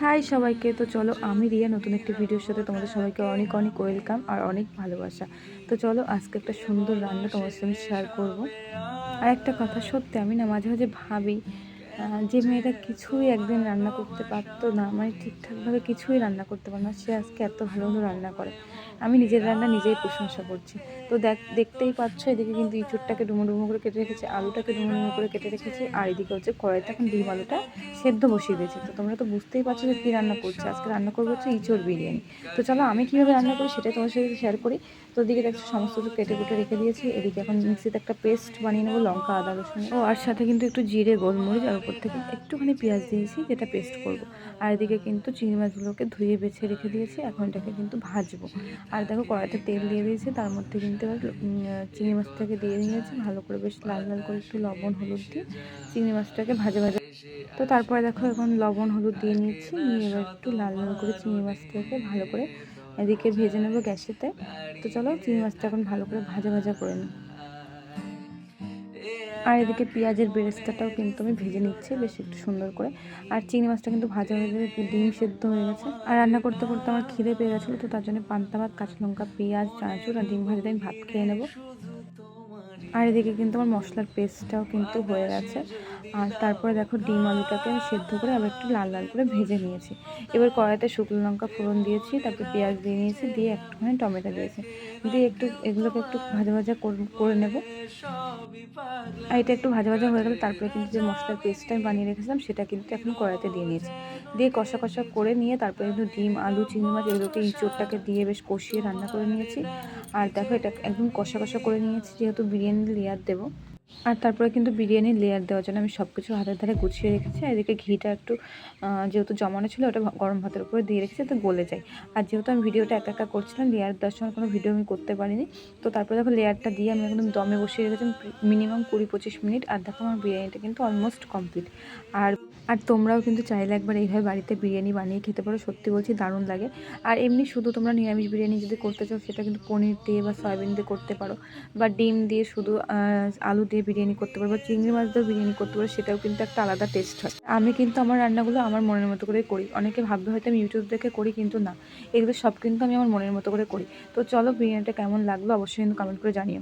High সবাইকে। তো চলো আমি রিয়া নতুন একটি ভিডিওর সাথে তোমাদের সবাইকে অনেক অনেক ওয়েলকাম আর অনেক ভালোবাসা। তো চলো আজকে একটা সুন্দর রান্না তোমাদের সঙ্গে শেয়ার করব। আর একটা কথা সত্যি, আমি না মাঝে মাঝে ভাবি যে মেয়েটা কিছুই একদিন রান্না করতে পারতো না, মানে ঠিকঠাকভাবে কিছুই রান্না করতে পারে না, সে আজকে এত ভালো ভালো রান্না করে। আমি নিজের রান্না নিজেই প্রশংসা করছি। তো দেখতেই পাচ্ছ, এদিকে কিন্তু ইঁচড়টাকে ডুমো ডুমো করে কেটে রেখেছি, আলুটাকে ডুমো ডুমো করে কেটে রেখেছি, আর এদিকে হচ্ছে কড়াইতে এখন ডিম আলুটা সেদ্ধ বসিয়ে দিয়েছি। তো তোমরা তো বুঝতেই পারছো যে কী রান্না করছি। আজকে রান্না করবো হচ্ছে ইঁচড় বিরিয়ানি। তো চলো আমি কীভাবে রান্না করি সেটাই তোমার সাথে শেয়ার করি। তো ওদিকে দেখছো সমস্ত কিছু কেটে কুটে রেখে দিয়েছি। এদিকে এখন মিক্সিতে একটা পেস্ট বানিয়ে নেবো, লঙ্কা আদা রসুন ও আর সাথে কিন্তু একটু জিরে গোলমরিচ আর উপর থেকে একটুখানি পেঁয়াজ দিয়েছি, যেটা পেস্ট করব। আর এদিকে কিন্তু চিংড়ি মাছগুলোকে ধুয়ে বেছে রেখে দিয়েছি, এখন এটাকে কিন্তু ভাজবো। আর দেখো কড়াইতে তেল দিয়ে দিয়েছি, তার মধ্যে কিন্তু এবার চিংড়ি মাছটাকে দিয়ে নিয়েছি, ভালো করে বেশ লাল লাল করে একটু লবণ হলুদ দিয়ে চিংড়ি মাছটাকে ভাজা ভাজা। তো তারপরে দেখো এখন লবণ হলুদ দিয়ে নিচ্ছি, নিয়ে এবার একটু লাল লাল করে চিংড়ি মাছটাকে ভালো করে এদিকে ভেজে নেবো গ্যাসেতে। তো চলো চিংড়ি মাছটা এখন ভালো করে ভাজা ভাজা করে নিই। আর এদিকে পেঁয়াজের বেরেস্তাটাও কিন্তু আমি ভেজে নিচ্ছি বেশ একটু সুন্দর করে। আর চিংড়ি মাছটা কিন্তু ভাজা হয়ে যাবে, ডিম সেদ্ধ হয়ে গেছে। আর রান্না করতে করতে আমার খিদে পেয়ে গেছিলো, তো তার জন্য পান্তা ভাত, কাঁচা লঙ্কা, পেঁয়াজ, চানাচুর আর ডিম ভাজা দিয়ে আমি ভাত খেয়ে নেবো। আর এদিকে কিন্তু আমার মশলার পেস্টটাও কিন্তু হয়ে গেছে। আর তারপরে দেখো ডিম আলুটাকে আমি সেদ্ধ করে আবার একটু লাল লাল করে ভেজে নিয়েছি। এবার কড়াইতে শুকনো লঙ্কা ফোড়ন দিয়েছি, তারপরে পেঁয়াজ দিয়ে নিয়েছি, দিয়ে একটুখানি টমেটো দিয়েছি, দিয়ে একটু এগুলোকে একটু ভাজা ভাজা করে নেব। আর এটা একটু ভাজা ভাজা হয়ে গেলে তারপরে কিন্তু যে মশলার পেস্টটা আমি বানিয়ে রেখেছিলাম সেটা কিন্তু এখন কড়াইতে দিয়ে নিয়েছি, দিয়ে কষা কষা করে নিয়ে তারপরে কিন্তু ডিম আলু চিংড়ি মাছ এগুলোকে ইঁচড়টাকে দিয়ে বেশ কষিয়ে রান্না করে নিয়েছি। আর দেখো এটা একদম কষা কষা করে নিয়েছি, যেহেতু বিরিয়ানির লেয়ার দেবো। আর তারপরে কিন্তু বিরিয়ানির লেয়ার দেওয়ার জন্য আমি সব কিছু হাতের ধারে গুছিয়ে রেখেছি। আর এদিকে ঘিটা একটু যেহেতু জমানো ছিল, ওটা গরম ভাতের উপরে দিয়ে রেখেছি তো গলে যায়। আর যেহেতু আমি ভিডিওটা একা একা করছিলাম, লেয়ার দেওয়ার সময় কোনো ভিডিও আমি করতে পারিনি। তো তারপরে দেখো লেয়ারটা দিয়ে আমি একদম দমে বসিয়ে রেখেছিলাম মিনিমাম 20-25 মিনিট। আর দেখো আমার বিরিয়ানিটা কিন্তু অলমোস্ট কমপ্লিট। আর আর তোমরাও কিন্তু চাইলে একবার এইভাবে বাড়িতে বিরিয়ানি বানিয়ে খেতে পারো, সত্যি বলছি দারুণ লাগে। আর এমনি শুধু তোমরা নিরামিষ বিরিয়ানি যদি করতে চাও, সেটা কিন্তু পনির দিয়ে বা সয়াবিন দিয়ে করতে পারো, বা ডিম দিয়ে শুধু আলু দিয়ে বিরিয়ানি করতে পারো, বা চিংড়ি মাছ দিয়েও বিরিয়ানি করতে পারো, সেটাও কিন্তু একটা আলাদা টেস্ট হয়। আমি কিন্তু আমার রান্নাগুলো আমার মনের মতো করে করি। অনেকে ভাববে হয়তো আমি ইউটিউব দেখে করি, কিন্তু না, এগুলো সব কিন্তু আমি আমার মনের মতো করে করি। তো চলো বিরিয়ানিটা কেমন লাগলো অবশ্যই কিন্তু কমেন্ট করে জানিও।